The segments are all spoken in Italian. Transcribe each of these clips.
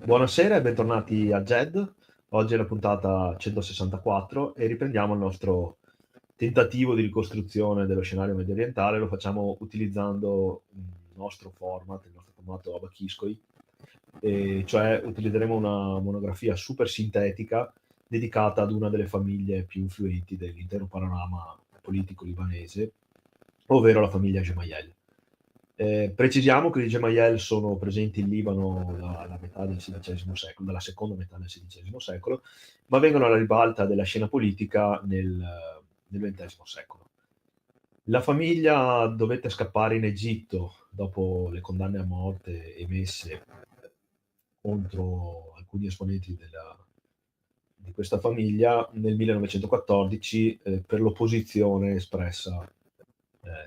Buonasera e bentornati a GED. Oggi è la puntata 164 e riprendiamo il nostro tentativo di ricostruzione dello scenario mediorientale. Lo facciamo utilizzando il nostro format, il nostro formato Abachiscoi, e cioè utilizzeremo una monografia super sintetica dedicata ad una delle famiglie più influenti dell'intero panorama politico libanese, ovvero la famiglia Gemayel. Precisiamo che i Gemayel sono presenti in Libano dalla metà del XVI secolo, dalla seconda metà del XVI secolo, ma vengono alla ribalta della scena politica nel XX secolo. La famiglia dovette scappare in Egitto dopo le condanne a morte emesse contro alcuni esponenti di questa famiglia nel 1914 per l'opposizione espressa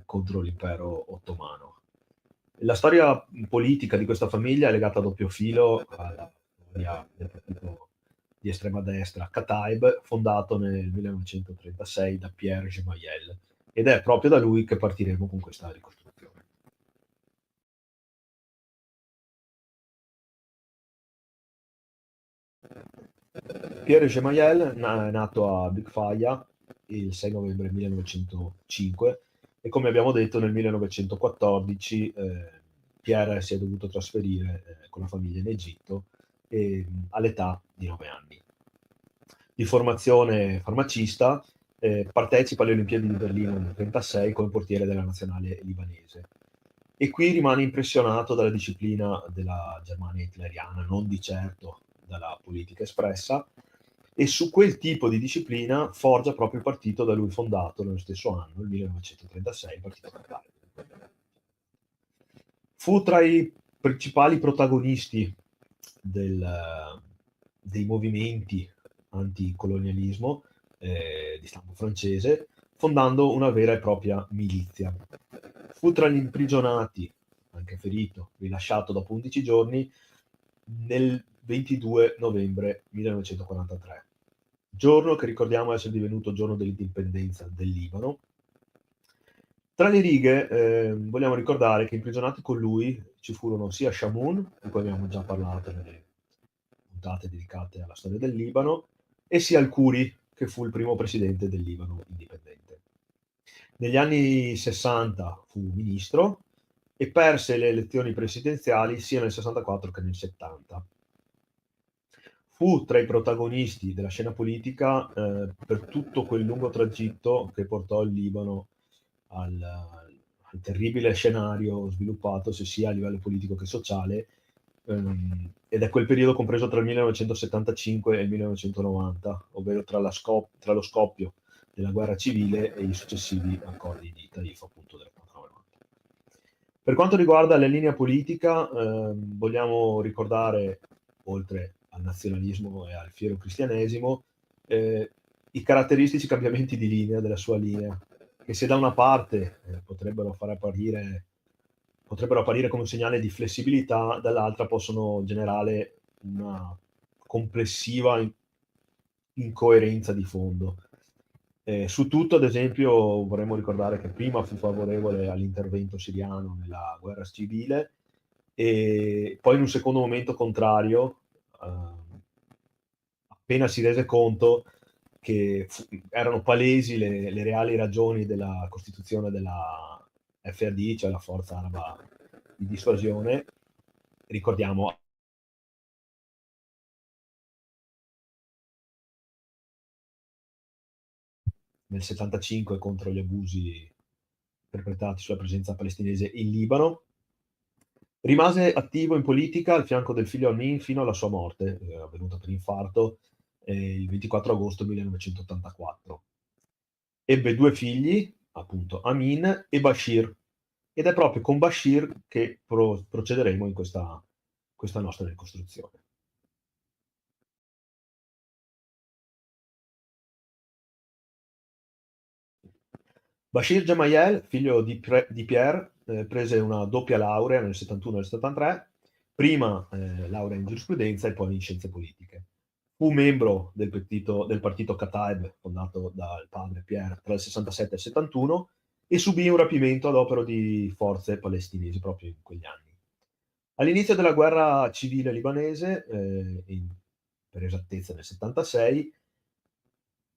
contro l'impero ottomano. La storia politica di questa famiglia è legata a doppio filo alla storia del partito di estrema destra Kataib, fondato nel 1936 da Pierre Gemayel, ed è proprio da lui che partiremo con questa ricostruzione. Pierre Gemayel è nato a Big Faya il 6 novembre 1905 e, come abbiamo detto, nel 1914 Pierre si è dovuto trasferire con la famiglia in Egitto all'età di 9 anni. Di formazione farmacista, partecipa alle Olimpiadi di Berlino nel 1936 come portiere della nazionale libanese. E qui rimane impressionato dalla disciplina della Germania hitleriana, non di certo dalla politica espressa, e su quel tipo di disciplina forgia proprio il partito da lui fondato nello stesso anno, il 1936, il Partito Contrario. Fu tra i principali protagonisti dei movimenti anticolonialismo di stampo francese, fondando una vera e propria milizia. Fu tra gli imprigionati, anche ferito, rilasciato dopo 11 giorni nel 22 novembre 1943, giorno che ricordiamo essere divenuto giorno dell'indipendenza del Libano. Tra le righe vogliamo ricordare che imprigionati con lui ci furono sia Shamoun, di cui abbiamo già parlato nelle puntate dedicate alla storia del Libano, e sia Al-Khoury, che fu il primo presidente del Libano indipendente. Negli anni 60 fu ministro e perse le elezioni presidenziali sia nel 64 che nel 70. Fu tra i protagonisti della scena politica per tutto quel lungo tragitto che portò il Libano al terribile scenario sviluppatosi sia a livello politico che sociale, ed è quel periodo compreso tra il 1975 e il 1990, ovvero tra lo scoppio della guerra civile e i successivi accordi di Taif, appunto, del 1990. Per quanto riguarda la linea politica, vogliamo ricordare, oltre al nazionalismo e al fiero cristianesimo, i caratteristici cambiamenti di linea della sua linea, che se da una parte potrebbero apparire come un segnale di flessibilità, dall'altra possono generare una complessiva incoerenza di fondo. Su tutto, ad esempio, vorremmo ricordare che prima fu favorevole all'intervento siriano nella guerra civile e poi in un secondo momento contrario, appena si rese conto che erano palesi le reali ragioni della costituzione della FAD, cioè la Forza Araba di Dissuasione. Ricordiamo nel 75 contro gli abusi perpetrati sulla presenza palestinese in Libano. Rimase attivo in politica al fianco del figlio Amin fino alla sua morte, avvenuta per infarto il 24 agosto 1984. Ebbe due figli, appunto Amin e Bashir, ed è proprio con Bashir che procederemo in questa nostra ricostruzione. Bashir Gemayel, figlio di Pierre, prese una doppia laurea nel 71 e nel 73, prima laurea in giurisprudenza e poi in scienze politiche. Fu membro del partito Kataeb, fondato dal padre Pierre tra il 67 e il 71, e subì un rapimento ad opera di forze palestinesi proprio in quegli anni. All'inizio della guerra civile libanese, per esattezza nel 76,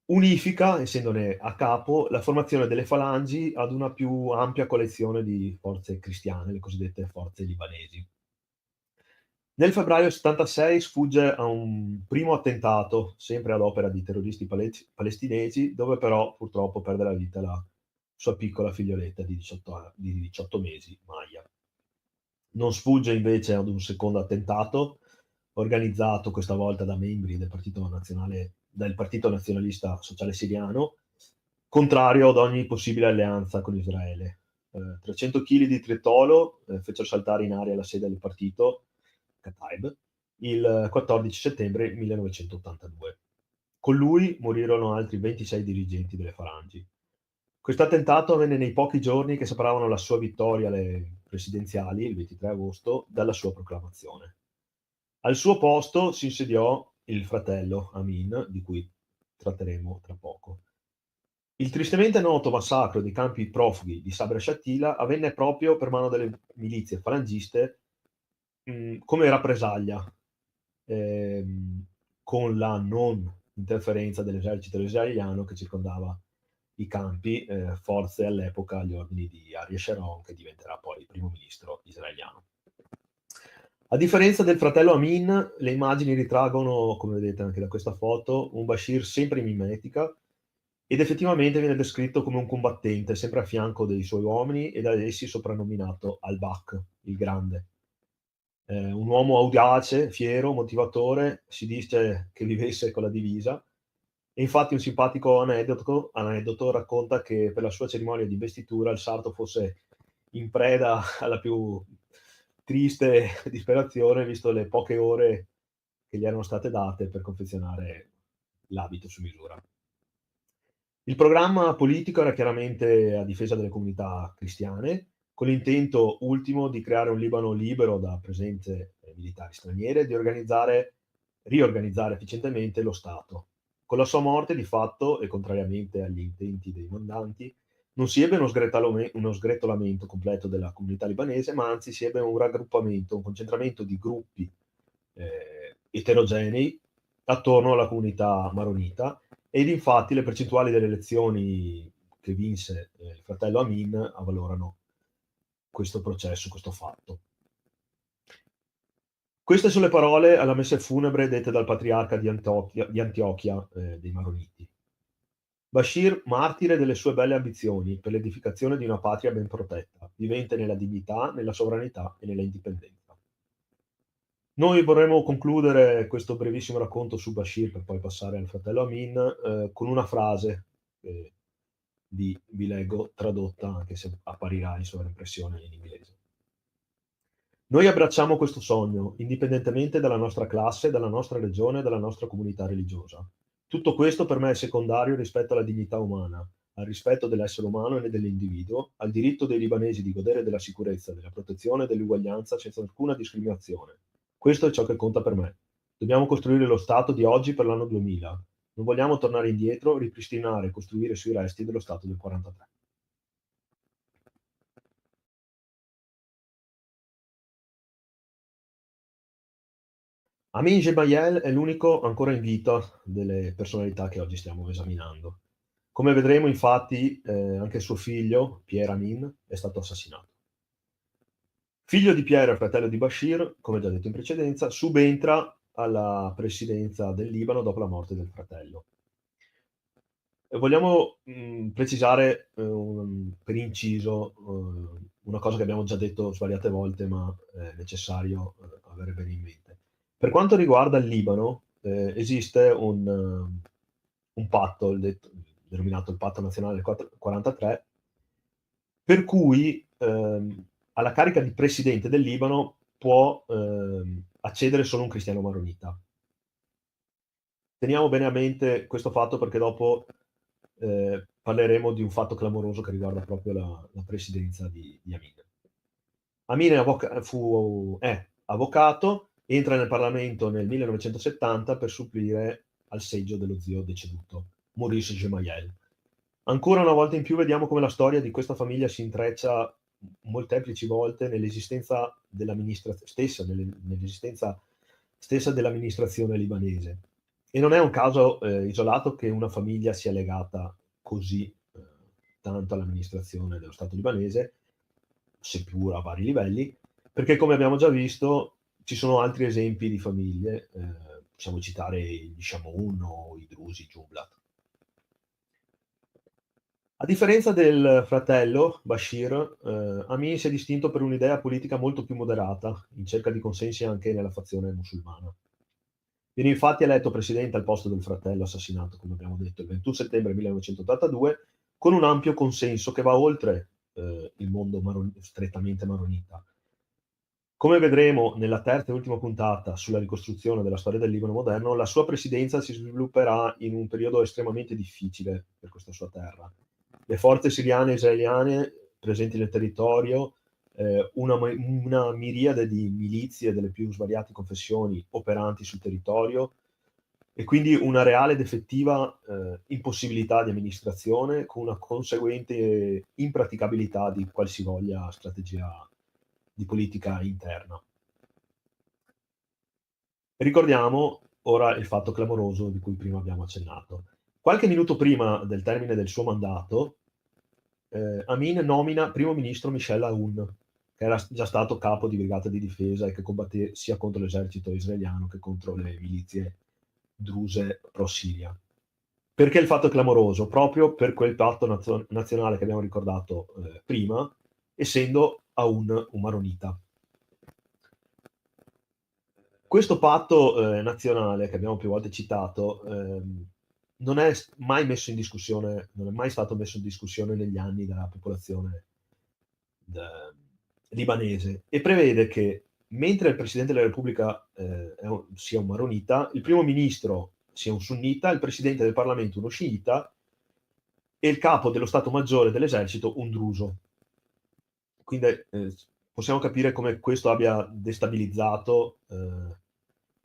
unifica, essendone a capo, la formazione delle falangi ad una più ampia collezione di forze cristiane, le cosiddette forze libanesi. Nel febbraio 76 sfugge a un primo attentato, sempre ad opera di terroristi palestinesi, dove però purtroppo perde la vita la sua piccola figlioletta di 18 mesi, Maya. Non sfugge invece ad un secondo attentato, organizzato questa volta da membri del Partito Nazionalista Sociale Siriano, contrario ad ogni possibile alleanza con Israele. 300 kg di tritolo fecero saltare in aria la sede del partito, Kataib, il 14 settembre 1982. Con lui morirono altri 26 dirigenti delle Falangi. Questo attentato avvenne nei pochi giorni che separavano la sua vittoria alle presidenziali, il 23 agosto, dalla sua proclamazione. Al suo posto si insediò il fratello Amin, di cui tratteremo tra poco. Il tristemente noto massacro dei campi profughi di Sabra e Shatila avvenne proprio per mano delle milizie falangiste, come rappresaglia, ehm, con la non interferenza dell'esercito israeliano che circondava i campi, forze all'epoca agli ordini di Ariel Sharon, che diventerà poi il primo ministro israeliano. A differenza del fratello Amin, le immagini ritraggono, come vedete anche da questa foto, un Bashir sempre in mimetica ed effettivamente viene descritto come un combattente, sempre a fianco dei suoi uomini e da essi soprannominato Al-Bak, il Grande. Un uomo audace, fiero, motivatore, si dice che vivesse con la divisa e infatti un simpatico aneddoto racconta che per la sua cerimonia di investitura il sarto fosse in preda alla più triste disperazione, visto le poche ore che gli erano state date per confezionare l'abito su misura. Il programma politico era chiaramente a difesa delle comunità cristiane, con l'intento ultimo di creare un Libano libero da presenze militari straniere e di riorganizzare efficientemente lo Stato. Con la sua morte, di fatto, e contrariamente agli intenti dei mandanti, non si ebbe uno sgretolamento completo della comunità libanese, ma anzi si ebbe un raggruppamento, un concentramento di gruppi eterogenei attorno alla comunità maronita ed infatti le percentuali delle elezioni che vinse il fratello Amin avvalorano questo processo, questo fatto. Queste sono le parole alla messa funebre dette dal patriarca di Antiochia dei Maroniti. Bashir, martire delle sue belle ambizioni per l'edificazione di una patria ben protetta, vivente nella dignità, nella sovranità e nella indipendenza. Noi vorremmo concludere questo brevissimo racconto su Bashir per poi passare al fratello Amin con una frase che vi leggo tradotta, anche se apparirà in sovraimpressione in inglese. Noi abbracciamo questo sogno, indipendentemente dalla nostra classe, dalla nostra regione, dalla nostra comunità religiosa. Tutto questo per me è secondario rispetto alla dignità umana, al rispetto dell'essere umano e dell'individuo, al diritto dei libanesi di godere della sicurezza, della protezione e dell'uguaglianza senza alcuna discriminazione. Questo è ciò che conta per me. Dobbiamo costruire lo Stato di oggi per l'anno 2000. Non vogliamo tornare indietro, ripristinare e costruire sui resti dello Stato del 43. Amin Gemayel è l'unico ancora in vita delle personalità che oggi stiamo esaminando. Come vedremo, infatti, anche suo figlio, Pierre Amin, è stato assassinato. Figlio di Pierre e fratello di Bashir, come già detto in precedenza, subentra alla presidenza del Libano dopo la morte del fratello. Vogliamo precisare per inciso una cosa che abbiamo già detto svariate volte, ma è necessario avere bene in mente. Per quanto riguarda il Libano, esiste un patto, denominato il Patto Nazionale del 43, per cui alla carica di presidente del Libano può accedere solo un cristiano maronita. Teniamo bene a mente questo fatto perché dopo parleremo di un fatto clamoroso che riguarda proprio la presidenza di Amin. Amin è avvocato, entra nel Parlamento nel 1970 per supplire al seggio dello zio deceduto, Maurice Gemayel. Ancora una volta in più vediamo come la storia di questa famiglia si intreccia molteplici volte nell'esistenza nell'esistenza stessa dell'amministrazione libanese. E non è un caso isolato che una famiglia sia legata così tanto all'amministrazione dello Stato libanese, seppur a vari livelli, perché come abbiamo già visto ci sono altri esempi di famiglie, possiamo citare gli Shamoun o i Drusi, Jumblat. A differenza del fratello Bashir, Amin si è distinto per un'idea politica molto più moderata, in cerca di consensi anche nella fazione musulmana. Viene infatti eletto presidente al posto del fratello assassinato, come abbiamo detto, il 21 settembre 1982, con un ampio consenso che va oltre il mondo strettamente maronita. Come vedremo nella terza e ultima puntata sulla ricostruzione della storia del Libano moderno, la sua presidenza si svilupperà in un periodo estremamente difficile per questa sua terra. Le forze siriane e israeliane presenti nel territorio, una miriade di milizie delle più svariate confessioni operanti sul territorio e quindi una reale ed effettiva impossibilità di amministrazione con una conseguente impraticabilità di qualsivoglia strategia di politica interna. Ricordiamo ora il fatto clamoroso di cui prima abbiamo accennato. Qualche minuto prima del termine del suo mandato, Amin nomina primo ministro Michel Aoun, che era già stato capo di brigata di difesa e che combatté sia contro l'esercito israeliano che contro le milizie druse pro-Siria. Perché il fatto è clamoroso? Proprio per quel patto nazionale che abbiamo ricordato prima, essendo Aoun un maronita. Questo patto nazionale che abbiamo più volte citato non è mai messo in discussione, non è mai stato messo in discussione negli anni dalla popolazione libanese e prevede che mentre il Presidente della Repubblica sia un maronita, il primo ministro sia un sunnita, il Presidente del Parlamento uno sciita e il capo dello Stato Maggiore dell'esercito un druso. Quindi possiamo capire come questo abbia destabilizzato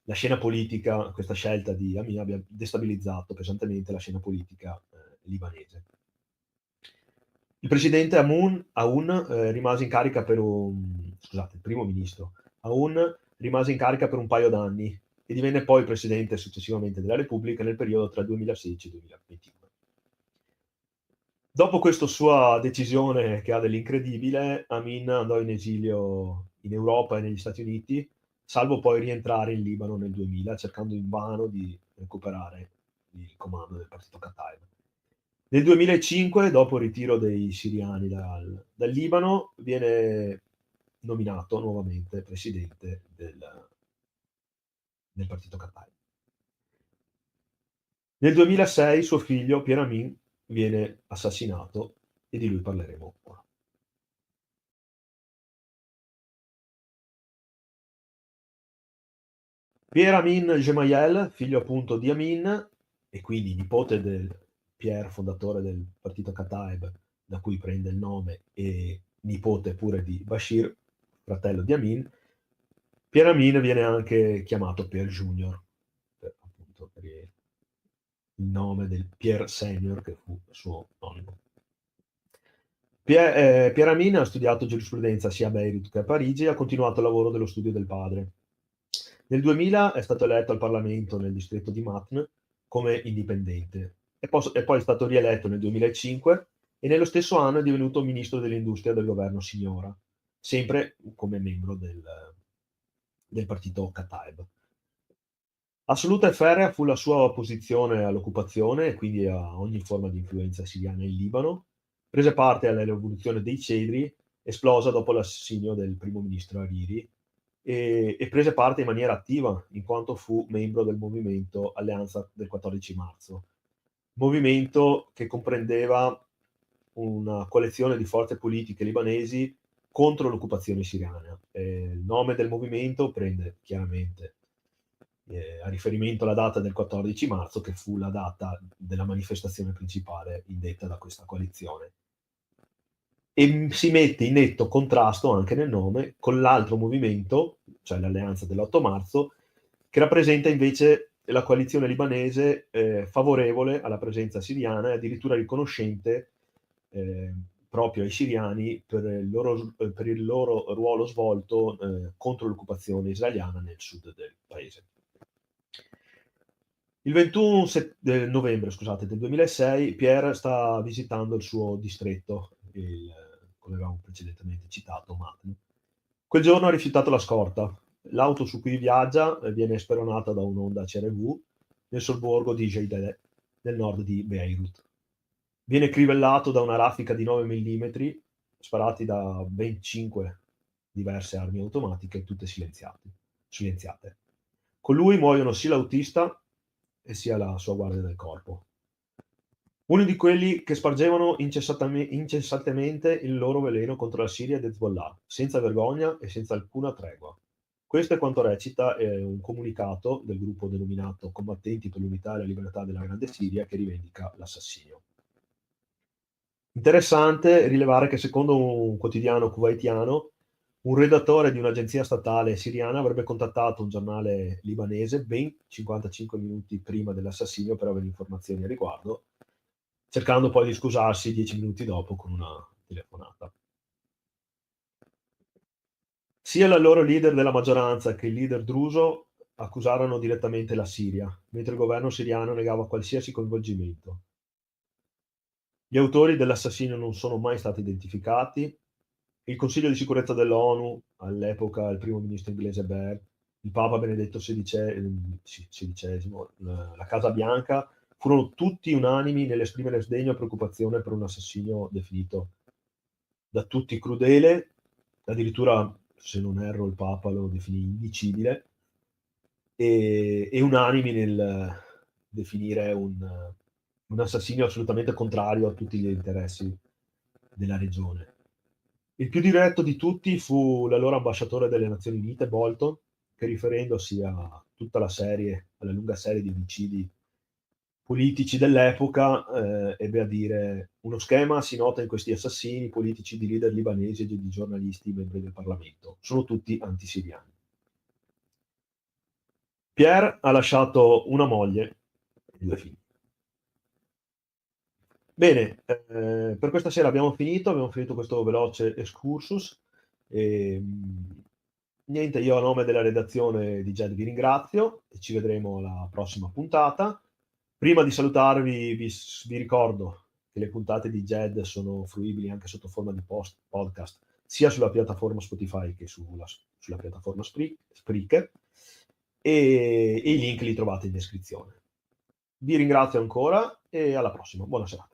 la scena politica, questa scelta di Amin abbia destabilizzato pesantemente la scena politica libanese. Il presidente Aoun rimase in carica per scusate, il primo ministro Aoun rimase in carica per un paio d'anni e divenne poi presidente successivamente della Repubblica nel periodo tra 2016 e 2022. Dopo questa sua decisione che ha dell'incredibile, Amin andò in esilio in Europa e negli Stati Uniti, salvo poi rientrare in Libano nel 2000, cercando invano di recuperare il comando del partito Kataib. Nel 2005, dopo il ritiro dei siriani dal Libano, viene nominato nuovamente presidente del partito Kataib. Nel 2006 suo figlio Pierre Amin viene assassinato e di lui parleremo ora. Pierre Amin Gemayel, figlio appunto di Amin e quindi nipote del Pierre fondatore del partito Kataib, da cui prende il nome, e nipote pure di Bashir, fratello di Amin. Pierre Amin viene anche chiamato Pierre Junior, appunto per il nome del Pierre Senior che fu suo nonno. Pierre Amin ha studiato giurisprudenza sia a Beirut che a Parigi e ha continuato il lavoro dello studio del padre. Nel 2000 è stato eletto al Parlamento nel distretto di Matn come indipendente e poi è stato rieletto nel 2005 e nello stesso anno è divenuto ministro dell'industria del governo Siniora, sempre come membro del partito Kataeb. Assoluta e ferrea fu la sua opposizione all'occupazione e quindi a ogni forma di influenza siriana in Libano. Prese parte alla rivoluzione dei Cedri, esplosa dopo l'assassinio del primo ministro Hariri, e prese parte in maniera attiva, in quanto fu membro del movimento Alleanza del 14 marzo, movimento che comprendeva una coalizione di forze politiche libanesi contro l'occupazione siriana. Il nome del movimento prende chiaramente a riferimento alla data del 14 marzo, che fu la data della manifestazione principale indetta da questa coalizione. E si mette in netto contrasto anche nel nome con l'altro movimento, cioè l'Alleanza dell'8 marzo, che rappresenta invece la coalizione libanese favorevole alla presenza siriana e addirittura riconoscente proprio ai siriani per il loro ruolo svolto contro l'occupazione israeliana nel sud del paese. Il 21 novembre, scusate, del 2006, Pierre sta visitando il suo distretto, come avevamo precedentemente citato, Matne. Quel giorno ha rifiutato la scorta. L'auto su cui viaggia viene speronata da un'onda CRV nel sobborgo di Jeideh, nel nord di Beirut. Viene crivellato da una raffica di 9 mm sparati da ben 5 diverse armi automatiche, tutte silenziate. Con lui muoiono sia l'autista e sia la sua guardia del corpo. Uno di quelli che spargevano incessantemente il loro veleno contro la Siria ed Hezbollah, senza vergogna e senza alcuna tregua. Questo è quanto recita un comunicato del gruppo denominato Combattenti per l'unità e la libertà della Grande Siria, che rivendica l'assassinio. Interessante rilevare che secondo un quotidiano kuwaitiano, un redattore di un'agenzia statale siriana avrebbe contattato un giornale libanese ben 55 minuti prima dell'assassinio per avere informazioni a riguardo, cercando poi di scusarsi 10 minuti dopo con una telefonata. Sia l'allora leader della maggioranza che il leader druso accusarono direttamente la Siria, mentre il governo siriano negava qualsiasi coinvolgimento. Gli autori dell'assassinio non sono mai stati identificati. Il Consiglio di sicurezza dell'ONU, all'epoca il primo ministro inglese Blair, il Papa Benedetto XVI, la Casa Bianca, furono tutti unanimi nell'esprimere sdegno e preoccupazione per un assassinio definito da tutti crudele, addirittura, se non erro, il Papa lo definì indicibile, e unanimi nel definire un assassinio assolutamente contrario a tutti gli interessi della regione. Il più diretto di tutti fu l'allora ambasciatore delle Nazioni Unite, Bolton, che riferendosi a tutta alla lunga serie di omicidi politici dell'epoca, ebbe a dire: uno schema si nota in questi assassini politici di leader libanesi e di giornalisti membri del Parlamento. Sono tutti antisiriani. Pierre ha lasciato una moglie e 2 figli. Bene, per questa sera abbiamo finito questo veloce excursus. Niente, io a nome della redazione di GED vi ringrazio e ci vedremo alla prossima puntata. Prima di salutarvi vi ricordo che le puntate di GED sono fruibili anche sotto forma di podcast, sia sulla piattaforma Spotify che sulla piattaforma Spreaker, e i link li trovate in descrizione. Vi ringrazio ancora e alla prossima. Buona serata.